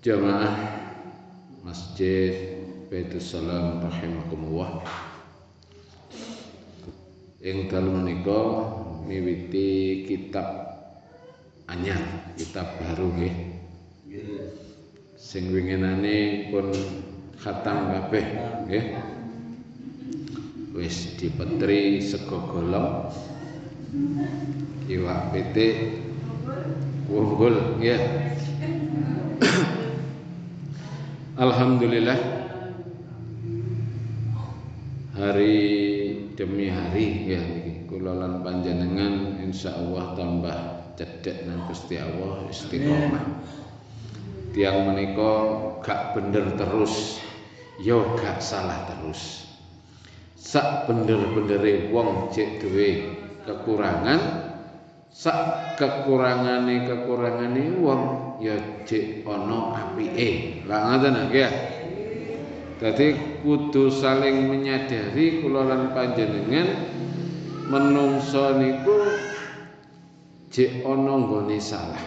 Jamaah Masjid Baitus Salam rahimakumullah. Ing dalem menika miwiti kitab anyar, kitab baru nggih. Sing winginane pun khatam kabeh nggih. Wis dipetri sego golong, iwak pitik, unggul nggih. Alhamdulillah, hari demi hari ya kula lan panjenengan insyaallah tambah cedhek nang Gusti Allah, istiqomah. Tiang menika gak bener terus, yo gak salah terus. Sak bener-benere wong cek duwe kekurangan, sak kekurangane wong ya cek ana apike. Lah ngoten nggih. Dadi kudu saling menyadari kula lan panjenengan menungso niku jek ana nggone salah.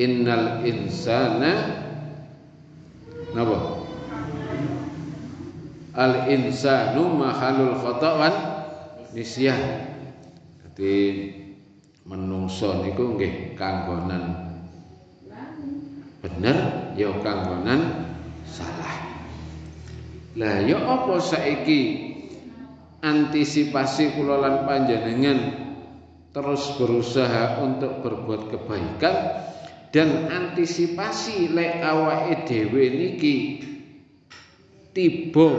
Innal insana napa? Al insanu mahalul khata' wan nisyan. Dadi menungso niku nggih kanggonan bener ya kanggonan salah. Lah ya apa saiki antisipasi kula lan panjenengan terus berusaha untuk berbuat kebaikan dan antisipasi lek awake dhewe niki tiba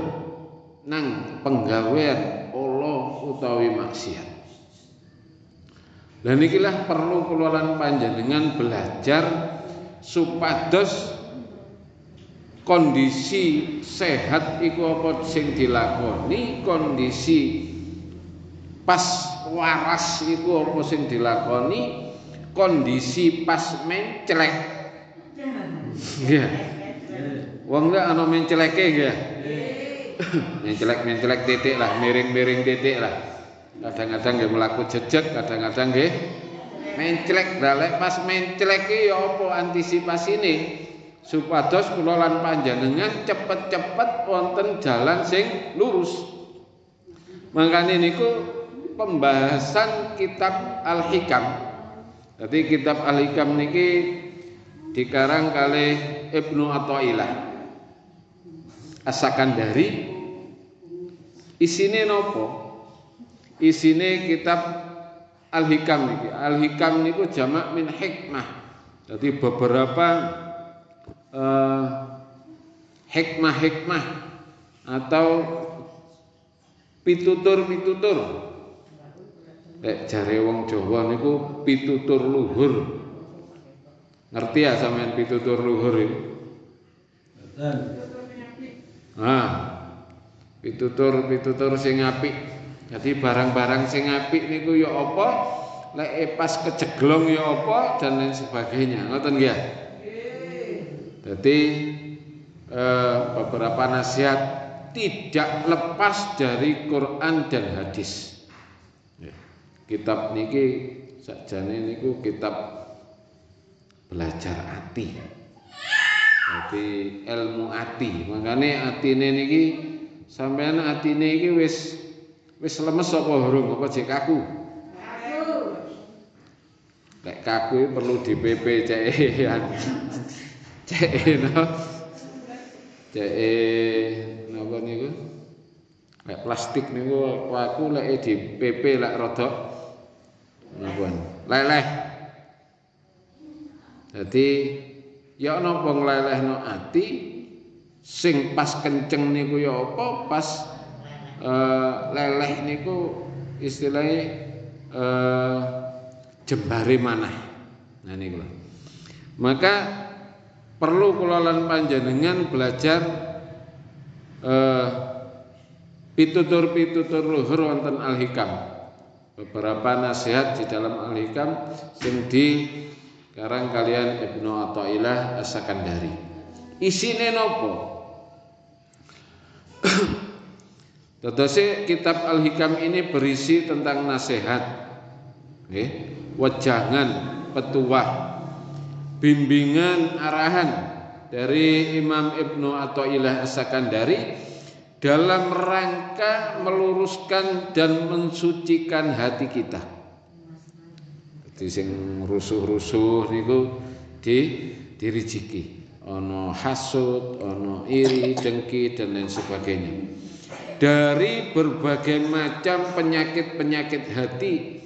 nang penggawean Allah utawi maksiat. Lah nikilah perlu kula lan panjenengan belajar supados kondisi sehat iku apa sing dilakoni, kondisi pas waras iku apa sing dilakoni, kondisi pas menclek. Nggih. Wong lek ana mencleke nggih. Menclek titik lah, miring-miring titik lah. Kadang-kadang nggih mlaku jejet, kadang-kadang nggih menclek. Lah pas menclek iki ya apa antisipasine supados kula lan panjenengan cepet-cepet wonten jalan sing lurus. Mangkane niku pembahasan kitab Al-Hikam. Jadi kitab Al-Hikam niki dikarang kalih Ibnu Athaillah As-Sakandari. Isine napa? Isine kitab Al-Hikam niki. Al-Hikam niku jamak min hikmah. Jadi beberapa hikmah-hikmah atau pitutur-pitutur. Lek jare wong Jawa niku pitutur luhur. Ngerti ya sampean pitutur luhur itu? Pitutur sing apik. Jadi barang-barang sing apik niku ya apa? Lek pas kejeglong ya apa dan lain sebagainya. Ngoten nggih. Jadi beberapa nasihat tidak lepas dari Quran dan hadis. Kitab niki sakjane niku kitab belajar ati. Jadi ilmu ati. Makane atine niki sampean atine iki wis lemes apa urung apa jek kaku? Kaku. Lek kaku perlu di-PP cekean. Napa niku? Lek plastik niku aku lek di PP lek rodok napa leleh. Dadi ya napa nglelehno ati sing pas kenceng niku ya apa pas leleh niku istilahnya jembare manah. Nah niku lho. Maka perlu kula lan panjenengan belajar pitutur-pitutur luhur wonten Al-Hikam. Beberapa nasihat di dalam Al-Hikam sing dikarang kalian Ibnu Athaillah As-Sakandari. Isine napa? Tadose kitab Al-Hikam ini berisi tentang nasihat, wejangan, petuah bimbingan arahan dari Imam Ibnu Athaillah As-Sakandari dalam rangka meluruskan dan mensucikan hati kita. Jadi sing rusuh-rusuh niku dirijiki. Ono hasud, ono iri, dengki dan lain sebagainya. Dari berbagai macam penyakit-penyakit hati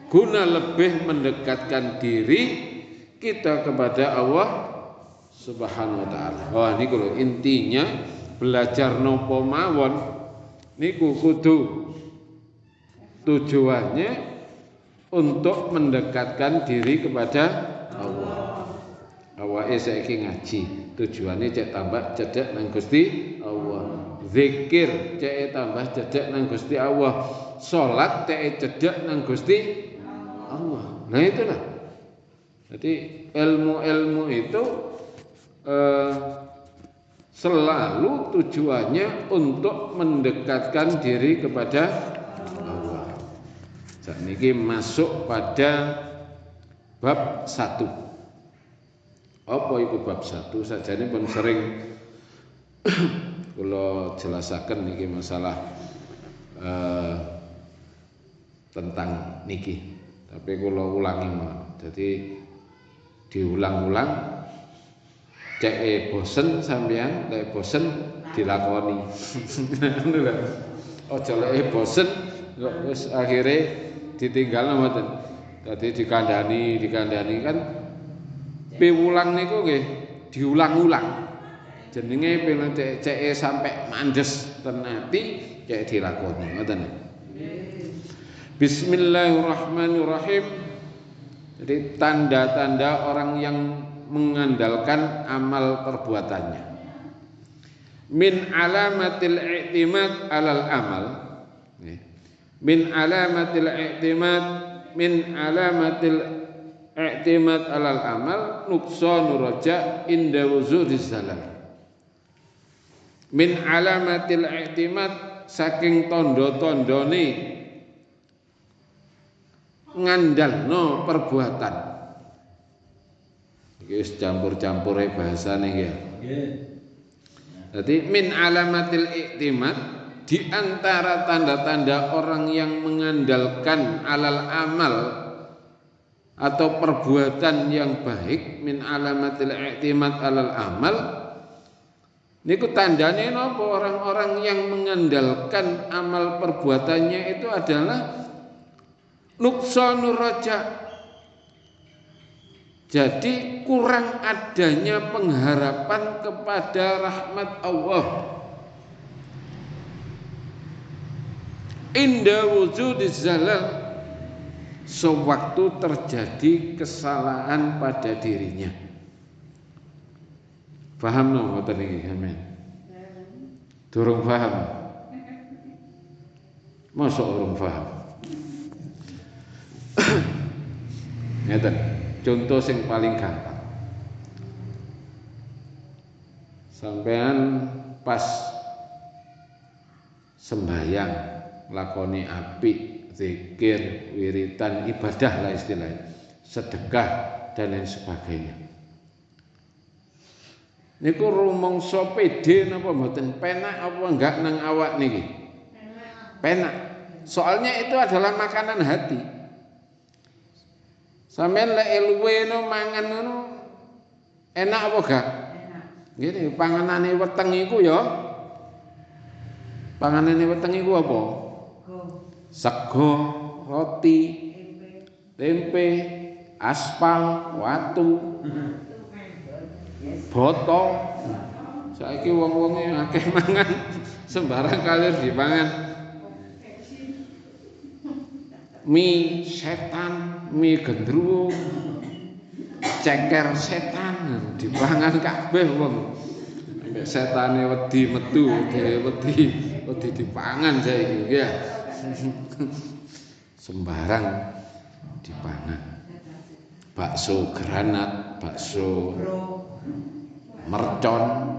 guna lebih mendekatkan diri kita kepada Allah Subhanahu wa taala. Wah niku lho intinya belajar nopo mawon niku kudu tujuannya untuk mendekatkan diri kepada Allah. Awake saiki ngaji, tujuannya cek tambah cedhek nang Gusti Allah. Zikir cek tambah cedhek nang Gusti Allah. Salat cek cedhek nang Gusti Allah. Nah itulah. Jadi ilmu-ilmu itu selalu tujuannya untuk mendekatkan diri kepada Allah. Saat ini masuk pada bab 1. Apa itu bab 1? Sajane pun sering kula jelasaken niki masalah tentang niki. Tapi kula ulangi mawon. Jadi diulang-ulang cek bosen sampean, lek bosen dilakoni. Ngono lho. Aja lek bosen kok wis akhire ditinggal mboten. Dadi dikandani kan piwulang niku nggih diulang-ulang. Jenenge pengen cek sampai mandes tenati cek dilakoni ngoten. Bismillahirrahmanirrahim. Jadi tanda-tanda orang yang mengandalkan amal perbuatannya. Min alamatil i'timad alal amal. Min alamatil i'timad alal amal nuqsanur raja inda wuzudiz zalal. Min alamatil i'timad saking tondo-tondone ngandalno perbuatan. Iki wis campur-campure bahasane ya. Nggih. Dadi min alamatil i'timad di antara tanda-tanda orang yang mengandalkan alal amal atau perbuatan yang baik, min alamatil i'timad alal amal niku tandane napa? Orang-orang yang mengandalkan amal perbuatannya itu adalah nuqsanur raja. Jadi kurang adanya pengharapan kepada rahmat Allah. Inda wujudiz zalal, sewaktu terjadi kesalahan pada dirinya. Paham no mboten iki sampean? Durung paham. Mosok urung paham. Ngeten, contoh sing paling gampang. Sampean pas sembahyang, lakoni apik, zikir, wiritan, ibadah lah istilahnya, sedekah dan lain sebagainya. Niku rumangsa pede napa mboten, penak apa enggak nang awak niki? Penak. Soalnya itu adalah makanan hati. Sampeyan lek luwe no mangan ngono enak apa gak? Enak. Nggih, panganane weteng iku ya. Panganane weteng iku apa? Sego, roti, tempe, aspal, watu, boto. Saiki wong-wonge akeh mangan sembarang kalir dipangan. Mie setan, mie gendruwo, ceker setan dipangan kabeh wong. Nek setane wedi metu, wedi dipangan saiki ya. Sembarang dipangan. Bakso granat, bakso mercon,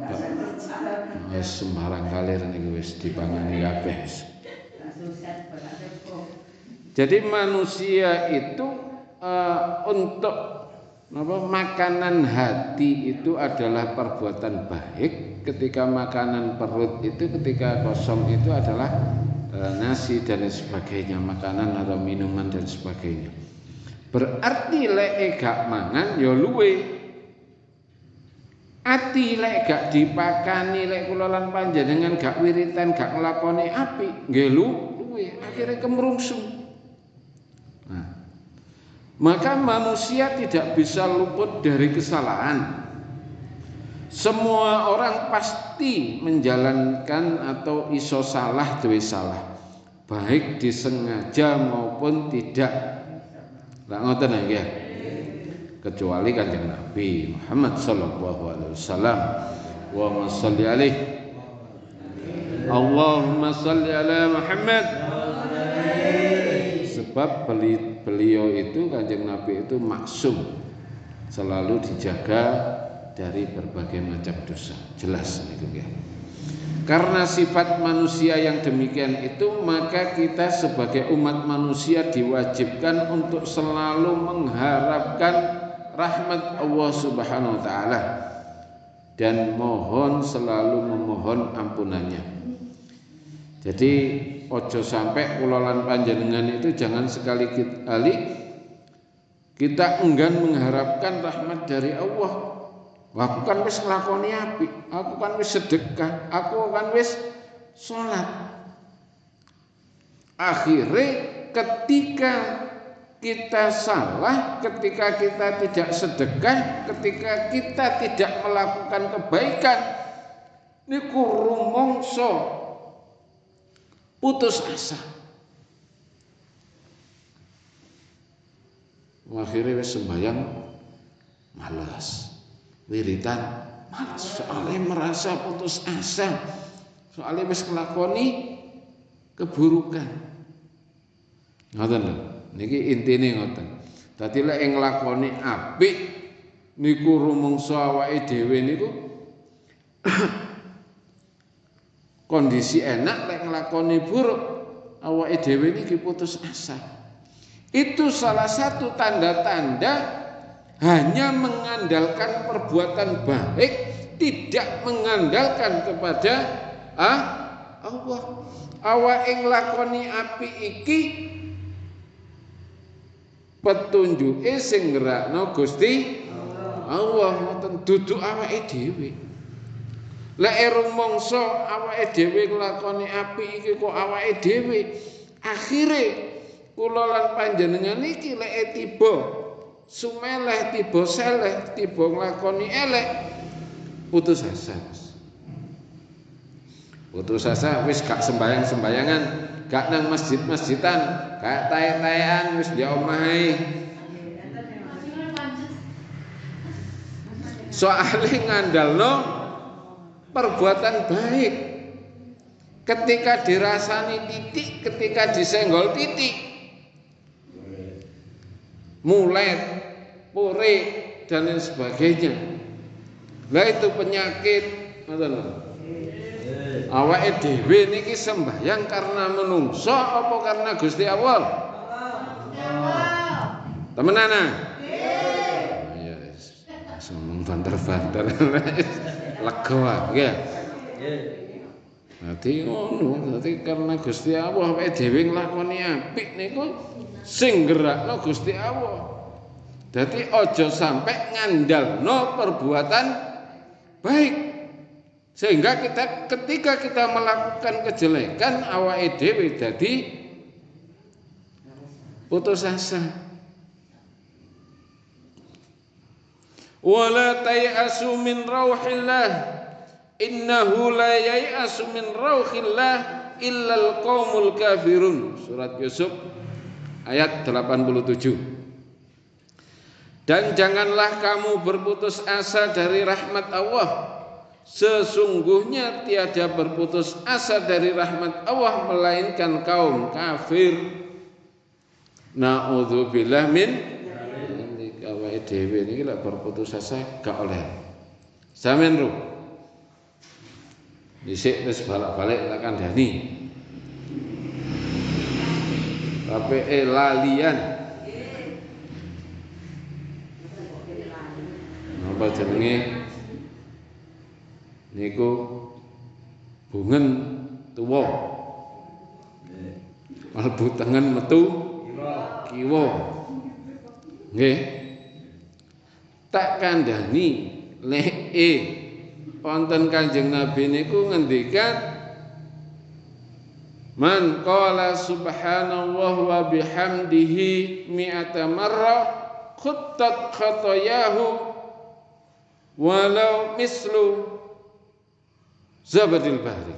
wis sembarang kalir niku wis dipangani kabeh. Jadi manusia itu untuk makanan hati itu adalah perbuatan baik, ketika makanan perut itu ketika kosong itu adalah nasi dan sebagainya, makanan atau minuman dan sebagainya. Berarti lek gak mangan ya luwe. Ati lek gak dipakani, lek kula lan panjenengan gak wiritan, gak nglakoni apik, nggih luwe, akhirnya kemrungsung. Nah, maka manusia tidak bisa luput dari kesalahan. Semua orang pasti menjalankan atau iso salah duwe salah, baik disengaja maupun tidak. Lah ngoten ya. Kecuali Kanjeng Nabi Muhammad sallallahu alaihi wasallam. Wa shalli alaihi. Allahumma shalli ala Muhammad. Sebab beliau itu Kanjeng Nabi itu maksum, selalu dijaga dari berbagai macam dosa. Jelas itu ya. Karena sifat manusia yang demikian itu, maka kita sebagai umat manusia diwajibkan untuk selalu mengharapkan rahmat Allah Subhanahu wa taala dan selalu memohon ampunannya. Jadi ojo sampai kula lan panjenengan itu jangan sekali-kali kita enggan mengharapkan rahmat dari Allah. Aku kan wis nglakoni apik, aku kan wis sedekah, aku kan wis sholat. Akhirnya ketika kita salah, ketika kita tidak sedekah, ketika kita tidak melakukan kebaikan, niku rumangsa putus asa. Akhirnya wis sembahyang malas, wiritan malas, soalnya merasa putus asa, soalnya wis nglakoni keburukan. Ngoten lho, niki intine ngoten. Dadi lek nglakoni apik niku rumangsa awake dhewe niku kondisi enak, lek nglakoni buruk awake dhewe niki putus asa. Itu salah satu tanda-tanda hanya mengandalkan perbuatan baik, tidak mengandalkan kepada Allah. Awake nglakoni apik iki petunjuke sing nggerakno Gusti Allah, ngoten dudu awake dhewe. Lek rumangsa awake dhewe nglakoni apik iki kok awake dhewe, akhire kula lan panjenengan iki lek tiba sumeleh, tiba seleh, tiba nglakoni elek, putus asa. Putus asa, wis gak sembayang-sembayangan, gak nang masjid-masjidan, gak tae-taean, wis di omahe. Soale ngandalno perbuatan baik. Ketika dirasani titik, ketika disenggol titik, mulet, pore dan lain sebagainya. Lah itu penyakit, ngoten. Awake dhewe niki sembahyang karena menungso apa karena Gusti Allah? Temenan ah? Nggih. Ya wis. Ngomong banter-banter. Lega nggih. Dadi ngono, dadi karena Gusti Allah awake dhewe nglakoni apik niku sing gerakno Gusti Allah. Dadi aja sampai ngandalno perbuatan baik. Sehingga ketika kita melakukan kejelekan awake dhewe dadi putus asa. Wala tayasu min rauhillah, innahu la yayasu min rauhillah illal qaumul kafirun. Surat Yusuf ayat 87. Dan janganlah kamu berputus asa dari rahmat Allah. Sesungguhnya tiada berputus asa dari rahmat Allah melainkan kaum kafir. Na'udzubillah min awake dhewe niki lek berputus asa gak oleh. Sampeyan ro. Dhisik wis balik-balik tak kandhani. Tapi lalian. jenenge niku bungen tuwa. Mlebu tengen metu kiwa. Nggih. Tak kandhani leke wonten Kanjeng Nabi niku ngendikan man qala subhanallah wa bihamdihi mi'ata marrah khuttat khatayahu walau mislu zabadil bahri.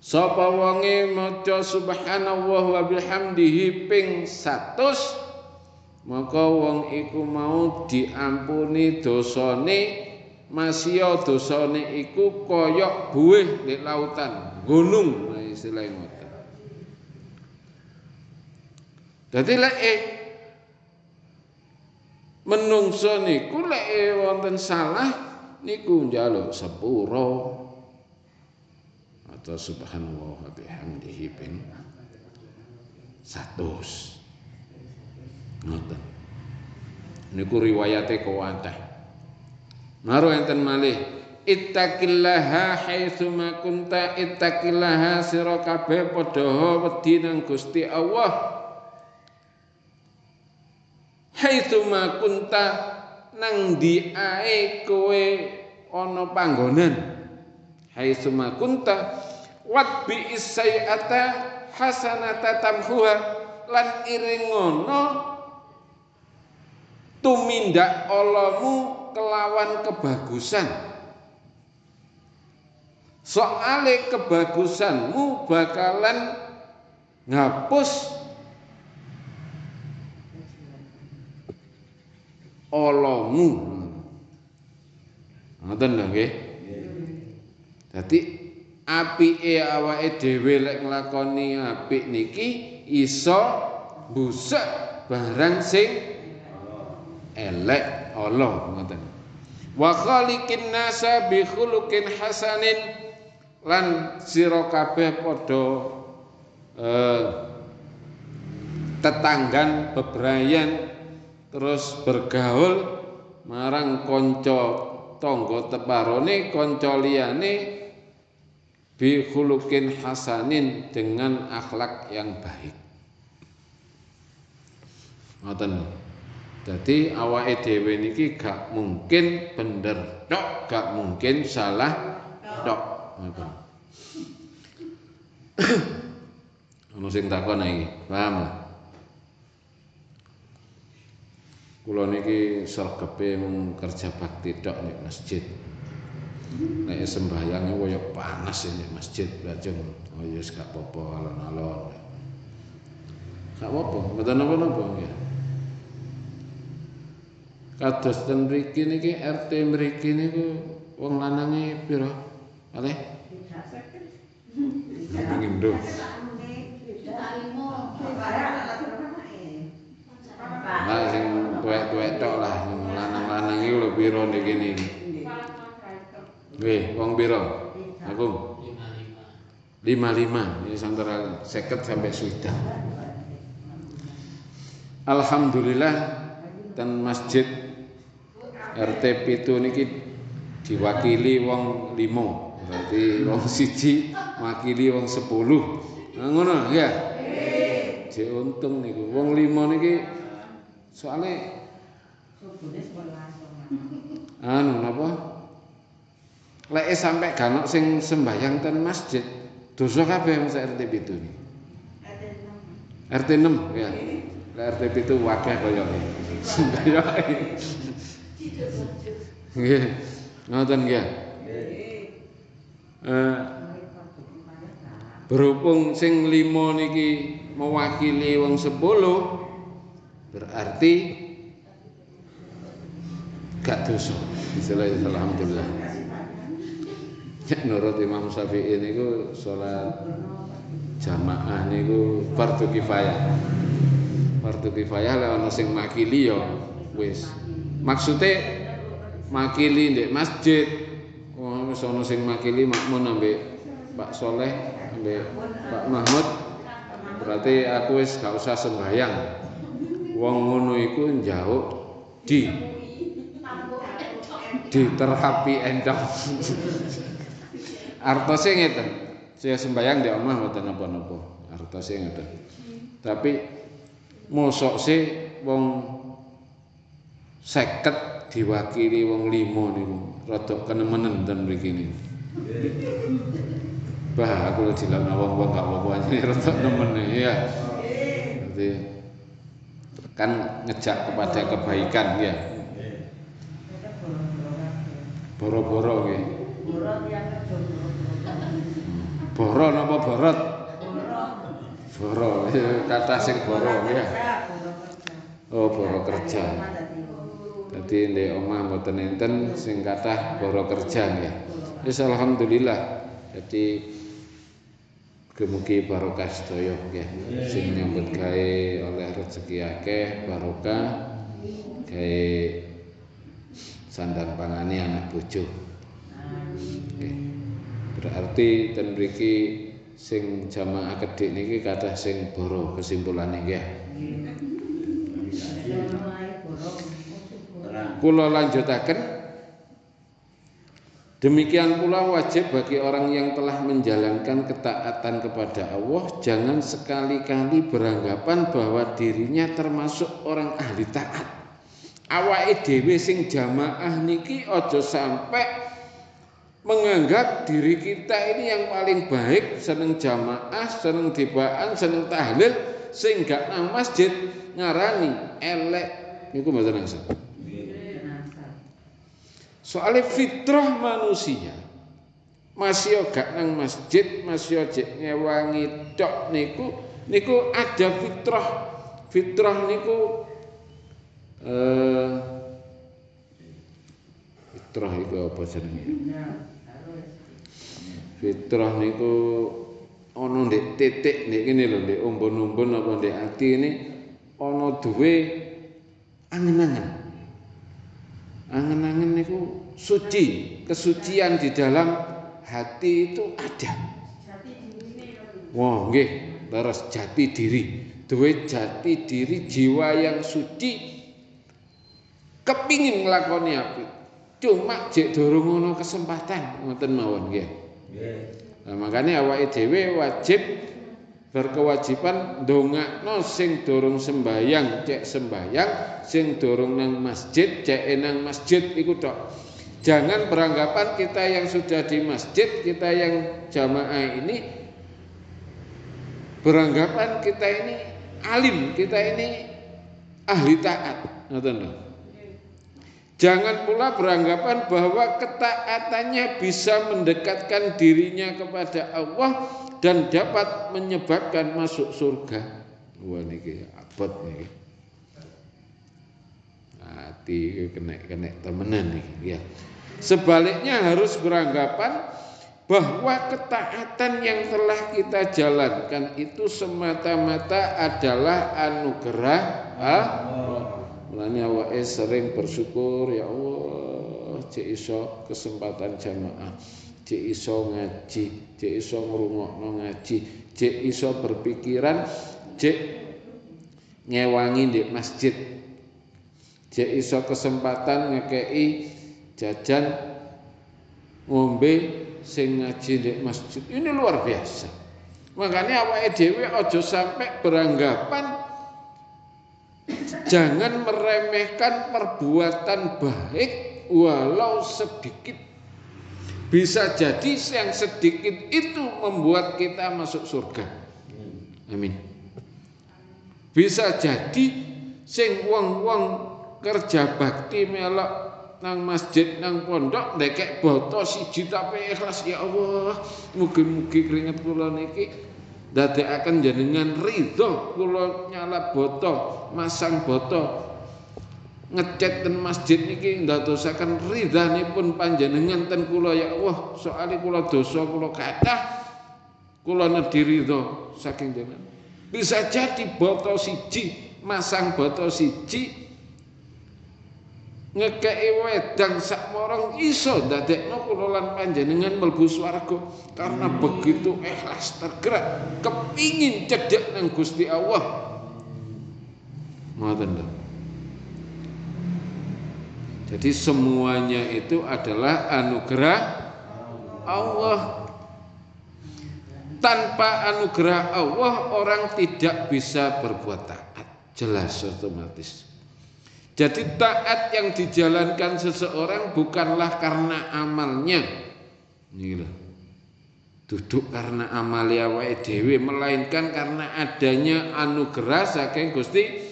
Sapa wonge maca subhanallah wa bihamdihi ping 100, maka wong iku mau diampuni dosane, masya dosane iku kaya buih di lautan, gunung istilah ngoten. Dadi lek menungso niku lek wonten salah niku njaluk sepuro atau subhanallah wa bihamdihi ping 100. Ngoten. Niku riwayate kuwatah. Maro enten malih ittaqillaha haitsu ma kunta, ittaqillaha sira kabeh padha wedi nang Gusti Allah. Haitsu ma kunta nang ndi ae kowe ana panggonan. Haitsu ma kunta watbi isai'ata hasanata tamhuha, lan iring ngono tumindak olamu kelawan kebagusan. Soale kebagusanmu bakalan ngapus olamu. Ngoten lho nggih. Dadi apike awake dhewe lek nglakoni apik niki iso mbusek barang sing elek Allah ngoten. Wa khaliqin nasa bi khuluqin hasanin, lan sira kabeh padha tetanggan bebrayan terus bergaul marang kanca tangga teparone, kanca liyane bi khuluqin hasanin, dengan akhlak yang baik. Ngoten. Jadi awake dhewe niki gak mungkin bener tok, gak mungkin salah tok. Ngoten. Ono sing takon iki, paham? Kula niki sregepe mung kerja bakti tok nek masjid. Nek sembahyang kaya panas nek masjid, lajeng oh ya gak apa-apa alon-alon. Gak apa-apa, mboten napa-napa nggih. Kados ten mriki niki RT mriki niku wong lanange pira? Kalih? 50. Pengin ndo. Nah, sing tuwek-tuwek tok lah, sing lanang-lanang iki lho pira niki niki. Nggih, wong pira? Aku 55. Ini antara 50 sampai 60. Alhamdulillah ten masjid RT 7 niki diwakili wong 5. Berarti wong siji makili wong 10. Nah, ngono ya. Jek untung niku. Wong 5 niki soalnya napa? Lek sampai ganok sing sembahyang ten masjid, dosa kabeh masa RT 7 niki. RT 6 ya. Lek RT 7 wakeh kaya sembahyang. Nggih. Ngoten nggih. Berhubung sing 5 niki mewakili wong 10, berarti gak dosa. Bismillah, alhamdulillah. Menurut Imam Syafi'i niku salat jamaah niku fardu kifayah. Fardu kifayah lek ana sing makili ya wis. Maksude makili ndek masjid. Wis ana sing makili makmun ambek Pak Soleh ambek Pak Mahmud. Berarti aku wis gak usah sembahyang. Wong ngono iku njauk diterapi endang. Artose ngeten. Saya sembayang di omah mboten napa-napa. Artose ngeten. Tapi mosok sih wong 50 diwakili wong 5 niku rada kenemenen ten mriki niku. Bah aku dilakno wong-wong gak apa-apa ini rada nemen ya. Berarti kan ngejak kepada kebaikan ya. Boro-boro nggih. Boro napa borot? Boro. Kata sing boro ya. Oh, boro kerja. Dadi ndek omah mboten enten sing kathah boro kerja nggih. Wis alhamdulillah. Jadi mugi barokah sedaya nggih. Sing nyambut gawe oleh rezeki akeh, barokah gawe sandang pangane anak bojo. Nggih. Berarti ten mriki sing jamaah kedhik niki kathah sing boro kesimpulane nggih. Kula lanjutaken. Demikian pula wajib bagi orang yang telah menjalankan ketaatan kepada Allah jangan sekali-kali beranggapan bahwa dirinya termasuk orang ahli taat. Awake dhewe sing jamaah niki aja sampai menganggap diri kita ini yang paling baik, seneng jamaah, seneng dibaan, seneng tahlil, sing gak nang masjid ngarani elek niku mboten nangsa. Soalnya fitrah manusia masih gak nang masjid, masih ojek ngewangi tok niku ada fitrah. Fitrah niku fitrah itu apa jenenge? Fitrah niku ana ndek titik ndek kene lho, ndek umbun-umbun apa ndek ati ini ana duwe angen-angen. Angen-angen niku suci, kesucian di dalam hati itu ada. Wah, nggih, terus jati diri. Duwe jati diri jiwa yang suci kepingin nglakoni apik. Cuma jek durung ono kesempatan ngoten mawon nggih. Nah, makanya awake dhewe wajib berkewajiban ndongakno sing durung sembayang cek sembayang, sing durung nang masjid cek nang masjid iku tok. Jangan beranggapan kita yang sudah di masjid, kita yang jamaah ini beranggapan kita ini alim, kita ini ahli taat. Ngoten lho. Jangan pula beranggapan bahwa ketaatannya bisa mendekatkan dirinya kepada Allah dan dapat menyebabkan masuk surga. Wah niki abot niki. Ati kena temenan niki ya. Sebaliknya harus beranggapan bahwa ketaatan yang telah kita jalankan itu semata-mata adalah anugerah Allah. Mulane awake sering bersyukur, ya Allah, cek iso kesempatan jamaah, cek iso ngaji, cek iso ngrungokno ngaji, cek iso berpikiran, cek ngewangi di masjid, cek iso kesempatan ngekei jajan ngombe sing ngaji di masjid. Ini luar biasa. Makanya awake dhewe aja sampai beranggapan jangan meremehkan perbuatan baik walau sedikit. Bisa jadi yang sedikit itu membuat kita masuk surga. Amin. Bisa jadi sing wong-wong kerja bakti melok nang masjid nang pondok ndekek boto siji tapi ikhlas, ya Allah, mugi-mugi keringet kula niki dadekaken jenengan ridho kula nyalap boto, masang boto, ngecet ten masjid niki ndadosaken ridhanipun panjenengan ten kula, ya Allah, soalé kula dosa kula kathah, kula nedhi ridho saking jenengan. Bisa jadi boto siji, masang boto siji ngekei wedang sakmorong iso ndadekno kula lan panjenengan mlebu swarga karena begitu ikhlas tergerak kepingin cedhek nang Gusti Allah. Ngoten lho. Jadi semuanya itu adalah anugerah Allah. Tanpa anugerah Allah orang tidak bisa berbuat taat, jelas otomatis. Jadi taat yang dijalankan seseorang bukanlah karena amalnya, ini loh, duduk karena amalia wae dhewe, melainkan karena adanya anugerah saking Gusti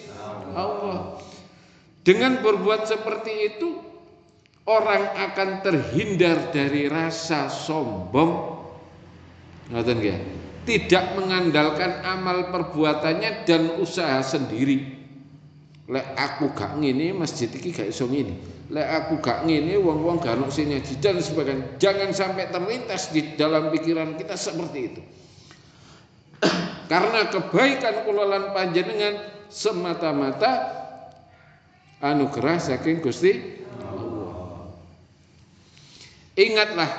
Allah. Dengan berbuat seperti itu orang akan terhindar dari rasa sombong, ngoten nggih, tidak mengandalkan amal perbuatannya dan usaha sendiri. Lek aku gak ngene masjid iki gak iso ngene. Lek aku gak ngene wong-wong gak ono sing ngaji dan sebagainya. Jangan sampai terlintas di dalam pikiran kita seperti itu. Karena kebaikan kula lan panjenengan semata-mata anugerah saking Gusti Allah. Ingatlah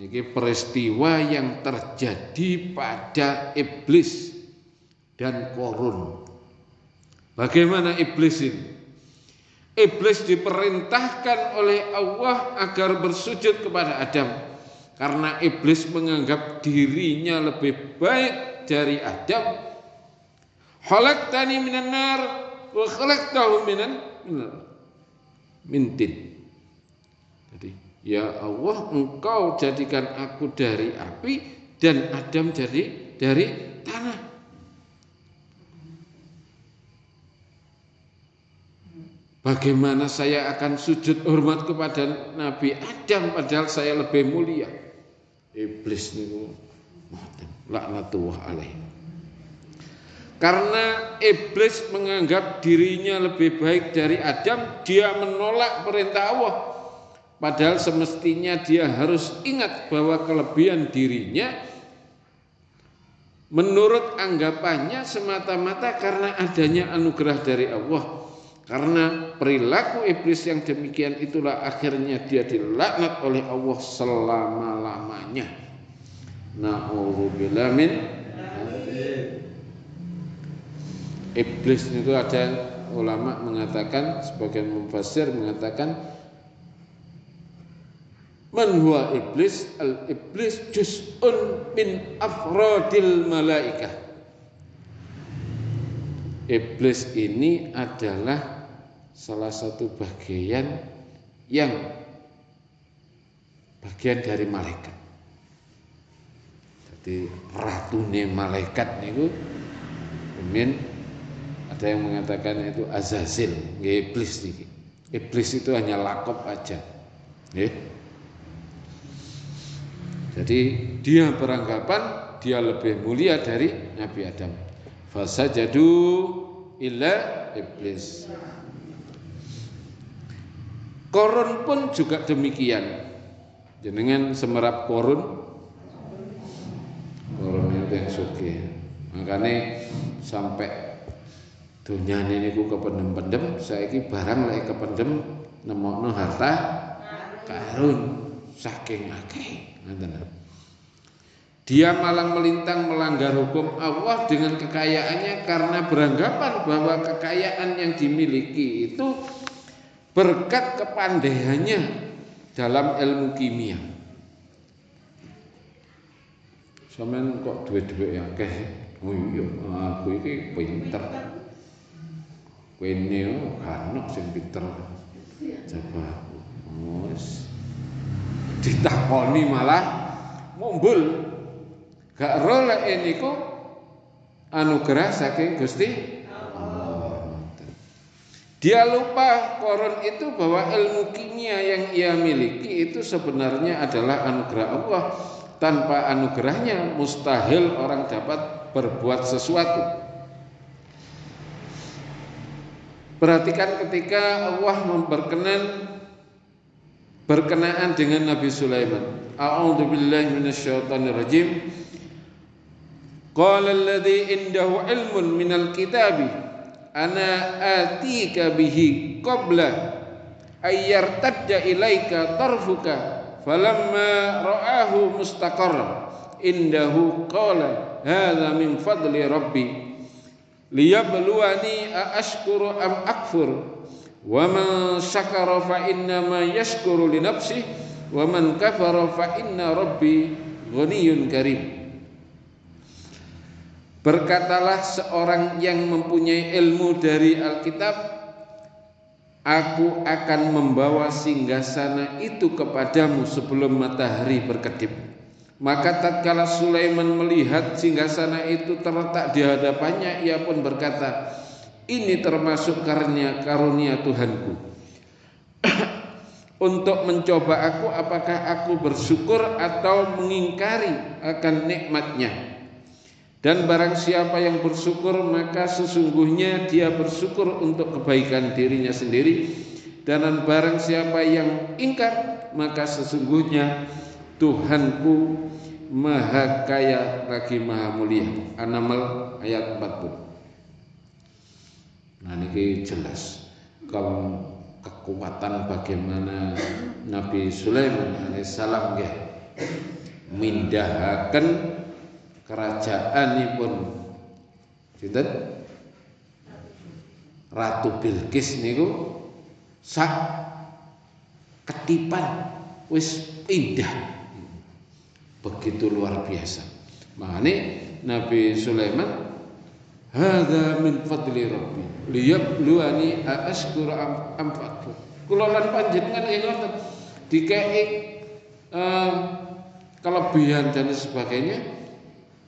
niki peristiwa yang terjadi pada iblis dan Korun. Bagaimana iblis ini? Iblis diperintahkan oleh Allah agar bersujud kepada Adam karena iblis menganggap dirinya lebih baik dari Adam. Khalaqtani minan nar wa khalaqtahu min tin. Jadi, ya Allah, engkau jadikan aku dari api dan Adam jadi dari tanah. Bagaimana saya akan sujud hormat kepada Nabi Adam padahal saya lebih mulia? Iblis niku laknatullah alaih. Karena iblis menganggap dirinya lebih baik dari Adam, dia menolak perintah Allah. Padahal semestinya dia harus ingat bahwa kelebihan dirinya menurut anggapannya semata-mata karena adanya anugerah dari Allah. Karena perilaku iblis yang demikian itulah akhirnya dia dilaknat oleh Allah selama-lamanya. Na'udzubillah min iblis itu. Ada ulama mengatakan, sebagian mufassir mengatakan, man huwa iblis, al iblis juz'un min afradil malaikah. Iblis ini adalah salah satu bagian dari malaikat. Jadi ratune malaikat niku kemudian ada yang mengatakan itu Azazil, iblis niki. Iblis itu hanya lakop aja. Nggih. Jadi dia beranggapan dia lebih mulia dari Nabi Adam. Fasajadu illa iblis. Korun pun juga demikian. Jenengan semerap korun itu yang sugih. Makanya sampai dunia ini ku kependem-pendem, saiki barang lek kependem nemokno harta karun saking akeh. Dia malang melintang melanggar hukum Allah dengan kekayaannya karena beranggapan bahwa kekayaan yang dimiliki itu berkat kepandaiannya dalam ilmu kimia. Sampeyan kok duwe-duwe akeh. Oh iya, aku iki pinter. Kowe ne kanok sing pinter. Coba wis ditakoni malah mumbul. Gak ro lek niku anugerah saking Gusti Allah. Dia lupa Korun itu bahwa ilmu kimia yang ia miliki itu sebenarnya adalah anugerah Allah. Tanpa anugerahnya mustahil orang dapat berbuat sesuatu. Perhatikan ketika Allah berkenaan dengan Nabi Sulaiman. A'udzubillahi minasyaitonirrajim. Qala alladzi indahu ilmun minal kitabi ana atika bihi qabla ayyartadda ilaika tarfuka falamma ra'ahu mustaqarran indahu qala hadza min fadli rabbi liyabluwani aashkuru am akfur Wa man syakara fa inna ma yashkuru li nafsihi wa man kafara fa inna rabbi ghaniyyun karim. Berkatalah seorang yang mempunyai ilmu dari Alkitab, aku akan membawa singgasana itu kepadamu sebelum matahari berkedip. Maka tatkala Sulaiman melihat singgasana itu terletak di hadapannya, ia pun berkata, ini termasuk karunia Tuhanku untuk mencoba aku apakah aku bersyukur atau mengingkari akan nikmatnya. Dan barang siapa yang bersyukur maka sesungguhnya dia bersyukur untuk kebaikan dirinya sendiri, dan barang siapa yang ingkar maka sesungguhnya Tuhanku maha kaya lagi maha mulia. An-Naml ayat 40. Nah ini jelas kalau kekuatan bagaimana Nabi Sulaiman alaihissalam ya mindahaken kerajaanipun sinten Ratu Bilqis niku sak ketipan wis indah, begitu luar biasa. Makanya Nabi Sulaiman, hadza min fadli rabbi liyabluwani aashkuru am akfur. Kula lan panjenengan ngoten dikei kelebihan dan sebagainya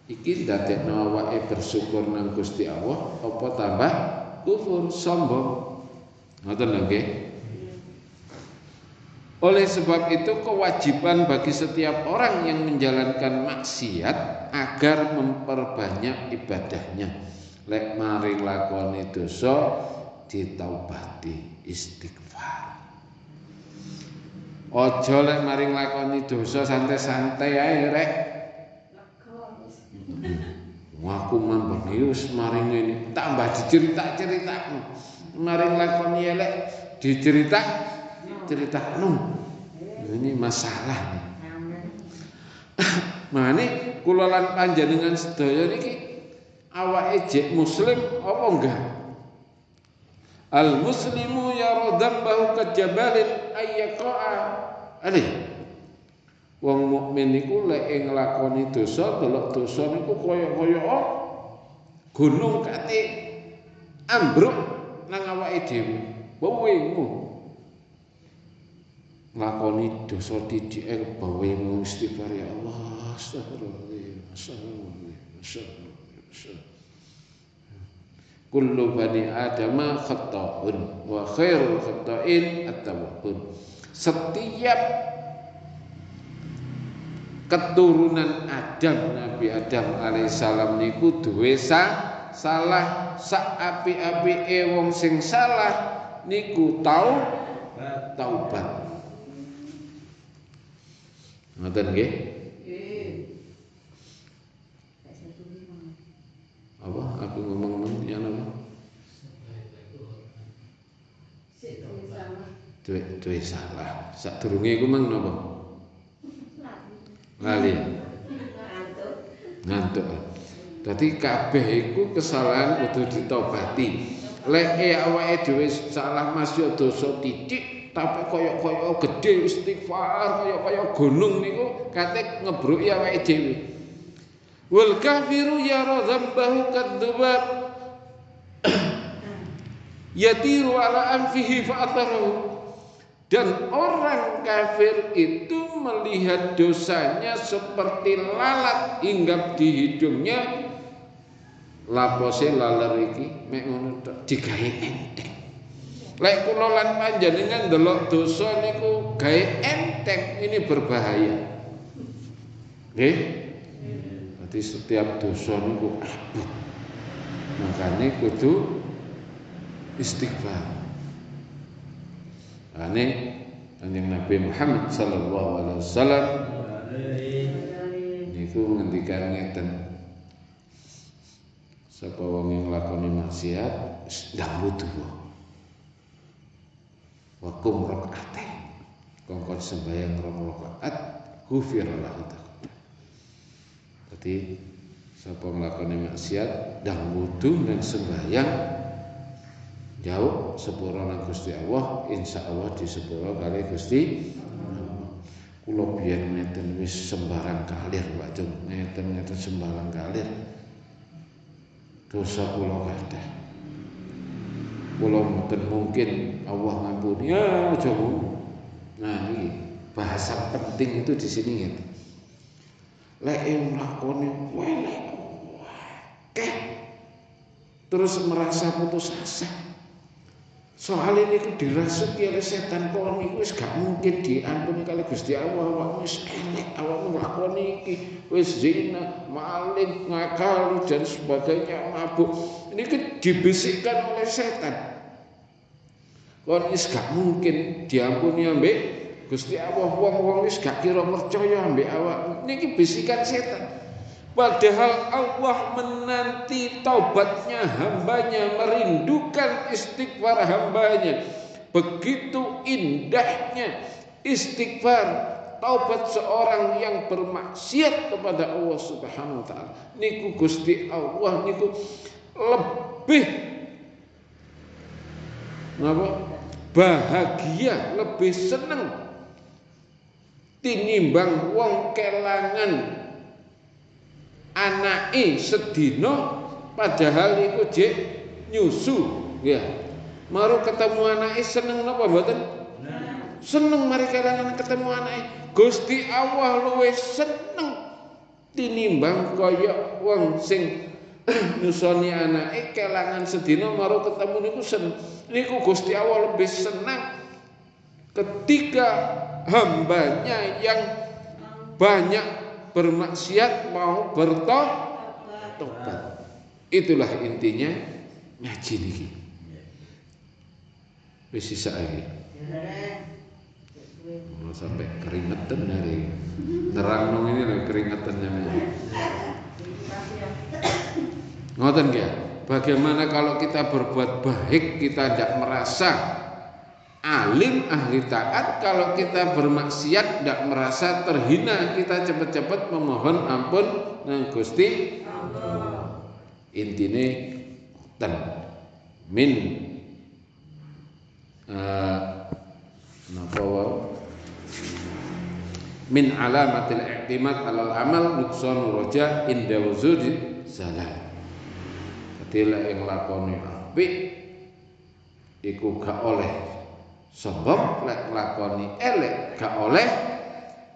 iki ndadekno awake bersyukur nang Gusti Allah apa tambah kufur sombong. Ngoten lho nggih. Oleh sebab itu kewajiban bagi setiap orang yang menjalankan maksiat agar memperbanyak ibadahnya. Lek maring lakoni dosa ditaubati, istighfar. Aja lek maring lakoni dosa santai-santai ae rek. Aku mambon wis maring ngene tambah dicerita-ceritakno. Maring lakoni elek diceritakno. Ini masalah nih. Mane kula lan panjenengan sedaya niki awake jek muslim apa enggak? Al muslimu yara dzambahu kajabalin ayyaqa'a alih. Wong mukmin niku lek nglakoni dosa, delok dosa niku kaya-kaya gunung kate ambruk nang awake dhewe. Bawemu nglakoni dosa didike bawemu istighfar ya Allah, astagfirullah. Kullu bani adama khata'un wa khairul khata'in at-tawwabun. Setiap keturunan Adam, Nabi Adam alaihissalam niku duwe salah. Sak api-apike wong sing salah niku taubat. Ngoten nggih? Apa? Aku ngomong ya napa? Duwe salah. Sadurunge iku mang napa? Lali. Ngantuk. Dadi kabeh iku kesalahan kudu ditobati. Lek awake dhewe salah masih dosa titik tapi kaya gede istighfar kaya gunung niku kate ngebruki awake dhewe. Wal kafiru yara dzambahu kadzdzubab yatiru ala anfihi fa'atarahu. Dan orang kafir itu melihat dosanya seperti lalat hinggap di hidungnya. Lapose laler iki mek ngono tok digawe enteng. Lek kula lan panjenengan ndelok dosa niku gawe enteng, ini berbahaya. Nggih? Berarti setiap dosa niku abot. Makane kudu istighfar. Ane Kanjeng Nabi Muhammad sallallahu alaihi wasallam niku ngendikan ngeten. Sapa wong yang nglakoni maksiat ndang wudu. Wa kum rakaat. Kongkon sembahyang 2 rakaat ghufira lahu. Dadi sapa nglakoni maksiat ndang wudu dan sembahyang jauh sepuro nang Gusti Allah, insyaallah disepuro kali Gusti Allah. Kula biyen ngeten wis sembarang kalir Pak Cung, ngeten sembarang kalir. Dosa kula kathah. Kula mboten mungkin Allah ngampuni. Ya aja ngono. Nah iki bahasa penting itu di sini gitu. Lek nglakoni welek akeh terus merasa putus asa. Soal ini dirasuki oleh setan kon iku wis gak mungkin diampuni kali Gusti Allah. Awakmu wis elek, awakmu nglakoni iki, wis zina, maling, ngakali dan sebagainya, mabuk. Ini dibisikkan oleh setan. Kon wis gak mungkin diampuni ambek Gusti Allah. Wong-wong wis gak kira percaya ambek awakmu. Niki bisikan setan. Padahal Allah menanti taubatnya hambanya, merindukan istighfar hambanya. Begitu indahnya istighfar taubat seorang yang bermaksiat kepada Allah Subhanahu wa taala. Niku Gusti Allah niku lebih bahagia, lebih seneng tinimbang wong kelangan anake sedina padahal iku jek nyusu ya. Maru ketemu anake seneng napa mboten? Seneng mari kelangan ketemu anake. Gusti Allah luwih seneng tinimbang kaya wong sing nyusoni anake kelangan sedina maru ketemu niku seneng. Niku Gusti Allah lebih senang ketika hambanya yang banyak bermaksiat mau bertobat. Itulah intinya ngaji niki. Wis sisa iki. Mau sampai keringetan hari. Nerang ini lho keringetannya. Ngoten nggih. Bagaimana kalau kita berbuat baik kita tidak merasa alim ahli taat, kalau kita bermaksiat tidak merasa terhina, kita cepat-cepat memohon ampun nang Gusti Allah. Intine ten min napa wae min alamatil i'timad alal amal nuqsanu raja inda wujudi zalal. Dadi lek nglakoni apik iku gak oleh sebab lek nglakoni elek gak oleh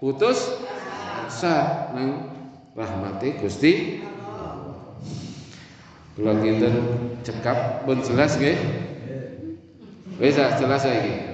putus asa nang rahmate Gusti Allah. Kula kinten cekap pun jelas nggih. Wis jelas saiki.